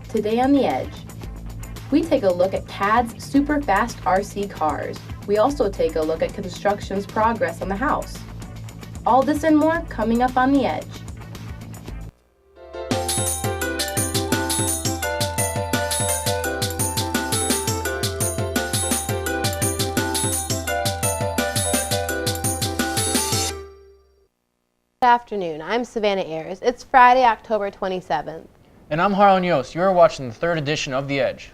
Today on The Edge, we take a look at CAD's super fast RC cars. We also take a look at construction's progress on the house. All this and more coming up on The Edge. Good afternoon, I'm Savannah Ayers. It's Friday, October 27th. And I'm Harlan Yost. You're watching the third edition of The Edge.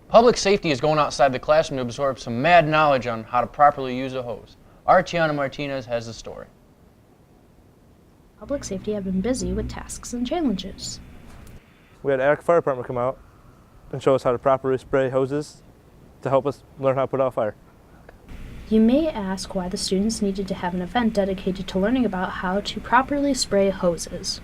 Public safety is going outside the classroom to absorb some mad knowledge on how to properly use a hose. Our Tiana Martinez has the story. Public safety have been busy with tasks and challenges. We had Attica Fire Department come out and show us how to properly spray hoses to help us learn how to put out a fire. You may ask why the students needed to have an event dedicated to learning about how to properly spray hoses.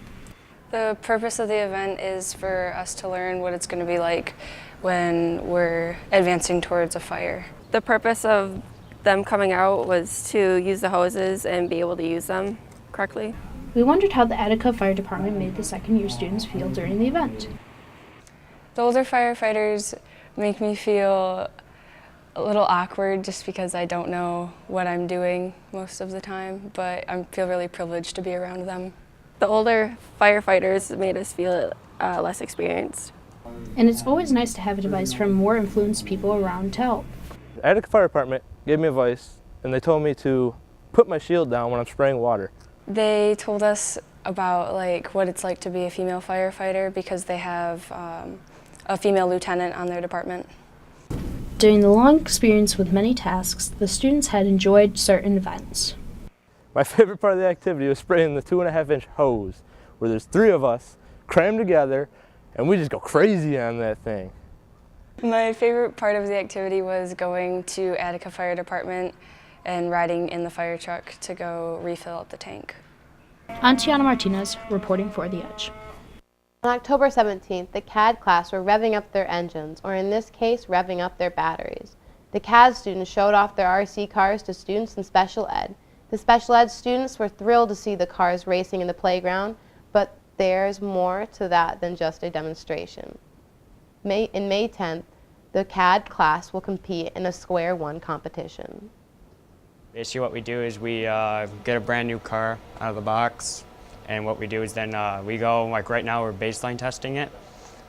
The purpose of the event is for us to learn what it's going to be like when we're advancing towards a fire. The purpose of them coming out was to use the hoses and be able to use them correctly. We wondered how the Attica Fire Department made the second-year students feel during the event. The older firefighters make me feel a little awkward just because I don't know what I'm doing most of the time, but I feel really privileged to be around them. The older firefighters made us feel less experienced. And it's always nice to have advice from more influenced people around to help. The Attica Fire Department gave me advice, and they told me to put my shield down when I'm spraying water. They told us about what it's like to be a female firefighter because they have a female lieutenant on their department. During the long experience with many tasks, the students had enjoyed certain events. My favorite part of the activity was spraying the 2.5-inch hose, where there's 3 of us crammed together, and we just go crazy on that thing. My favorite part of the activity was going to Attica Fire Department and riding in the fire truck to go refill up the tank. I'm Tiana Martinez, reporting for The Edge. On October 17th, the CAD class were revving up their engines, or in this case, revving up their batteries. The CAD students showed off their RC cars to students in special ed. The special ed students were thrilled to see the cars racing in the playground, but there's more to that than just a demonstration. In May 10th, the CAD class will compete in a Square One competition. Basically what we do is we get a brand new car out of the box, and what we do is then we go, like right now we're baseline testing it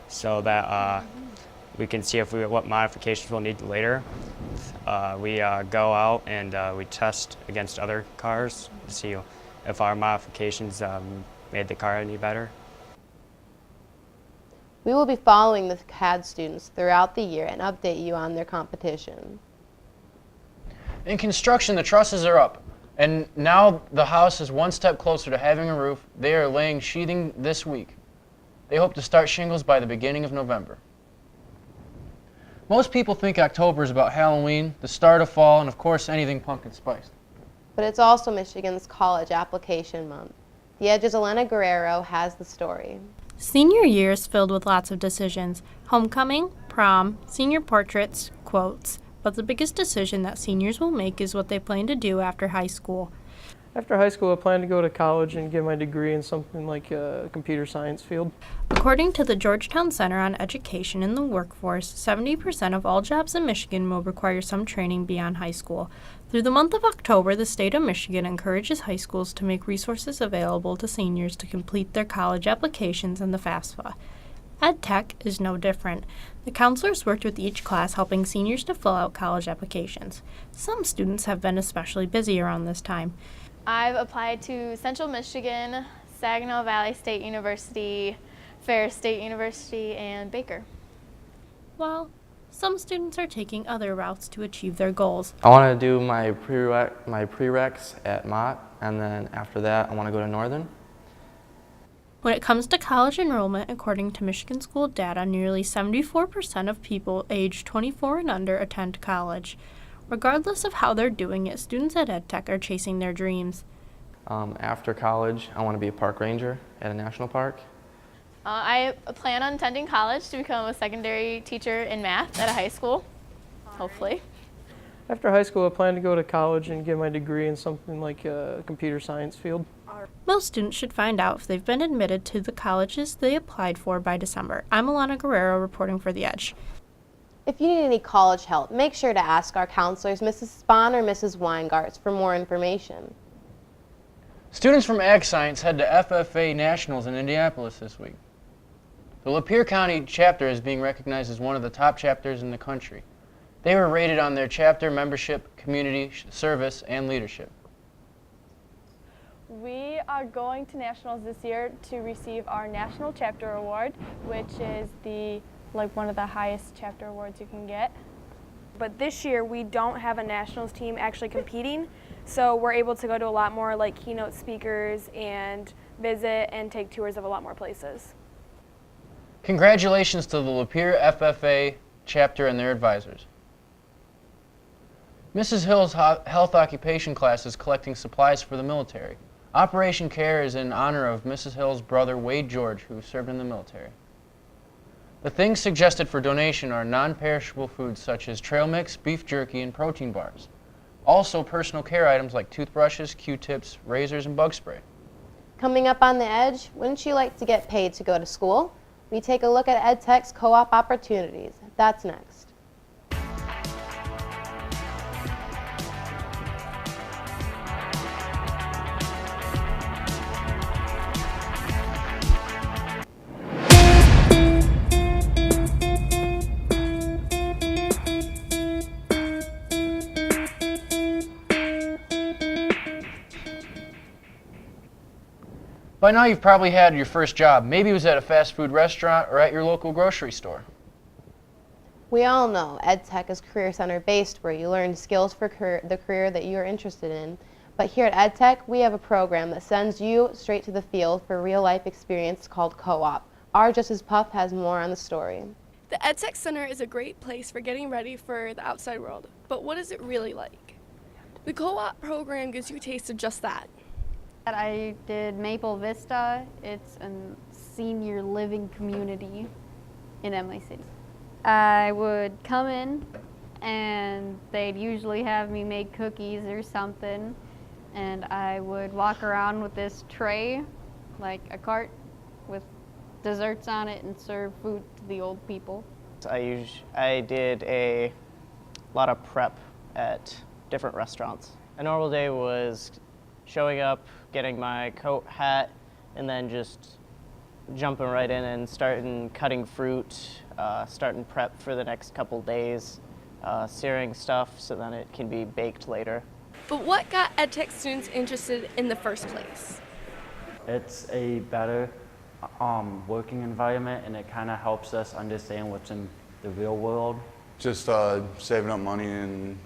so that we can see what modifications we'll need later. We go out and we test against other cars to see if our modifications made the car any better. We will be following the CAD students throughout the year and update you on their competition. In construction, the trusses are up, and now the house is one step closer to having a roof. They are laying sheathing this week. They hope to start shingles by the beginning of November. Most people think October is about Halloween, the start of fall, and of course anything pumpkin spiced. But it's also Michigan's college application month. The Edge's Elena Guerrero has the story. Senior year is filled with lots of decisions. Homecoming, prom, senior portraits, quotes. But the biggest decision that seniors will make is what they plan to do after high school. After high school, I plan to go to college and get my degree in something like a computer science field. According to the Georgetown Center on Education and the Workforce, 70% of all jobs in Michigan will require some training beyond high school. Through the month of October, the state of Michigan encourages high schools to make resources available to seniors to complete their college applications in the FAFSA. EdTech is no different. The counselors worked with each class helping seniors to fill out college applications. Some students have been especially busy around this time. I've applied to Central Michigan, Saginaw Valley State University, Ferris State University, and Baker. Well, some students are taking other routes to achieve their goals. I want to do my prereqs at Mott, and then after that I want to go to Northern. When it comes to college enrollment, according to Michigan school data, nearly 74% of people aged 24 and under attend college. Regardless of how they're doing it, students at EdTech are chasing their dreams. After college, I want to be a park ranger at a national park. I plan on attending college to become a secondary teacher in math at a high school, hopefully. After high school, I plan to go to college and get my degree in something like a computer science field. Most students should find out if they've been admitted to the colleges they applied for by December. I'm Alana Guerrero reporting for The Edge. If you need any college help, make sure to ask our counselors, Mrs. Spahn or Mrs. Weingartz, for more information. Students from Ag Science head to FFA Nationals in Indianapolis this week. The Lapeer County chapter is being recognized as one of the top chapters in the country. They were rated on their chapter membership, community service, and leadership. We are going to Nationals this year to receive our National Chapter Award, which is one of the highest chapter awards you can get. But this year we don't have a Nationals team actually competing, so we're able to go to a lot more keynote speakers and visit and take tours of a lot more places. Congratulations to the Lapeer FFA chapter and their advisors. Mrs. Hill's health occupation class is collecting supplies for the military. Operation Care is in honor of Mrs. Hill's brother Wade George, who served in the military. The things suggested for donation are non-perishable foods such as trail mix, beef jerky, and protein bars. Also personal care items like toothbrushes, Q-tips, razors, and bug spray. Coming up on The Edge, wouldn't you like to get paid to go to school? We take a look at EdTech's co-op opportunities. That's next. By now you've probably had your first job. Maybe it was at a fast food restaurant or at your local grocery store. We all know EdTech is career center based where you learn skills for the career that you are interested in. But here at EdTech, we have a program that sends you straight to the field for real life experience called Co-op. Our Justice Puff has more on the story. The EdTech Center is a great place for getting ready for the outside world. But what is it really like? The Co-op program gives you a taste of just that. I did Maple Vista. It's a senior living community in Emily City. I would come in and they'd usually have me make cookies or something, and I would walk around with this tray, like a cart with desserts on it, and serve food to the old people. I did a lot of prep at different restaurants. A normal day was showing up, getting my coat, hat, and then just jumping right in and starting cutting fruit, starting prep for the next couple days, searing stuff so then it can be baked later. But what got EdTech students interested in the first place? It's a better working environment, and it kind of helps us understand what's in the real world. Just saving up money and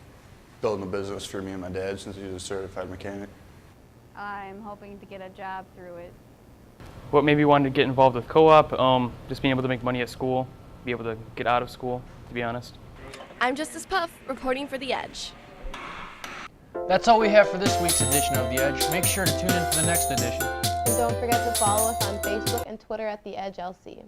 building a business for me and my dad since he's a certified mechanic. I'm hoping to get a job through it. What made me want to get involved with co-op, just being able to make money at school, be able to get out of school, to be honest. I'm Justice Puff, reporting for The Edge. That's all we have for this week's edition of The Edge. Make sure to tune in for the next edition. And don't forget to follow us on Facebook and Twitter at The Edge LC.